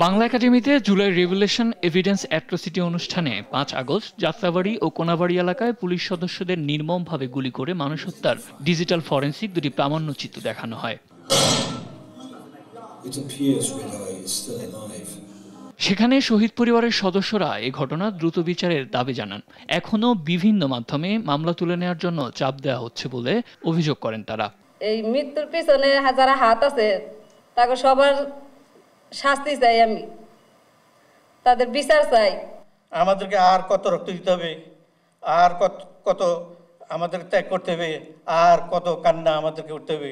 বাংলা একাডেমিতে July revolution evidence atrocity অনুষ্ঠানে ৫ August Jatrabari ও কোনাবাড়ি এলাকায় পুলিশ সদস্যদের নির্মমভাবে গুলি করে মানুষ হত্যার ডিজিটাল ফরেনসিক দুটি প্রামাণ্যচিত্র দেখানো হয়। সেখানে শহীদ পরিবারের সদস্যরা এ ঘটনা দ্রুত বিচারের দাবি জানান। এখনো বিভিন্ন মাধ্যমে মামলা তুলে নেওয়ার জন্য চাপ দেওয়া হচ্ছে বলে অভিযোগ করেন তারা। এই মৃত্যুর পিছনে যারা হাত আছে তাকে সবার শাস্তি চাই, আমি তাদের বিচার চাই। আমাদেরকে আর কত রক্ত দিতে হবে, আর কত আমাদের ত্যাগ করতে হবে, আর কত কান্না আমাদেরকে করতে হবে।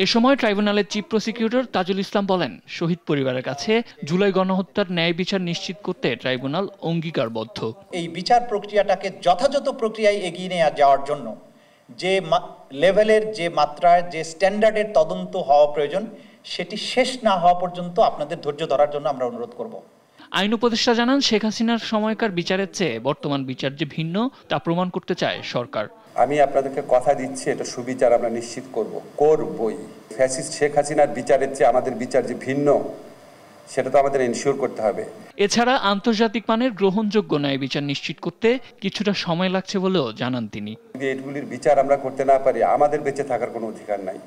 এ সময় ট্রাইব্যুনালের চিফ প্রসিকিউটর তাজুল ইসলাম বলেন, শহীদ পরিবারের কাছে জুলাই গণহত্যার ন্যায় বিচার নিশ্চিত করতে ট্রাইব্যুনাল অঙ্গীকারবদ্ধ। এই বিচার প্রক্রিয়াটাকে যথাযথ প্রক্রিয়ায় এগিয়ে নিয়ে যাওয়ার জন্য যে লেভেলের, যে মাত্রার, যে স্ট্যান্ডার্ডের তদন্ত হওয়া প্রয়োজন সেটি শেষ না হওয়া পর্যন্ত আপনাদের ধৈর্য ধরার জন্য আমরা অনুরোধ করব। আইন উপদেষ্টা জানান, শেখ হাসিনার সময়কার বিচারের চেয়ে বর্তমান বিচার যে ভিন্ন তা প্রমাণ করতে চায় সরকার। আমি আপনাদেরকে কথা দিচ্ছি, এটা সুবিচার আমরা নিশ্চিত করবই। ফ্যাসিস্ট শেখ হাসিনার বিচারের চেয়ে আমাদের বিচার যে ভিন্ন সেটা তো আমাদের এনশিওর করতে হবে। এছাড়া আন্তর্জাতিক মানের গ্রহণযোগ্য ন্যায় বিচার নিশ্চিত করতে কিছুটা সময় লাগছে বলেও জানান তিনি। এগুলির বিচার আমরা করতে না পারি, আমাদের বেঁচে থাকার কোনো অধিকার নাই।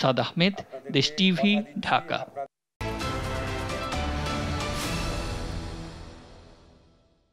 সাদ আহমেদ, দেশ টিভি, ঢাকা।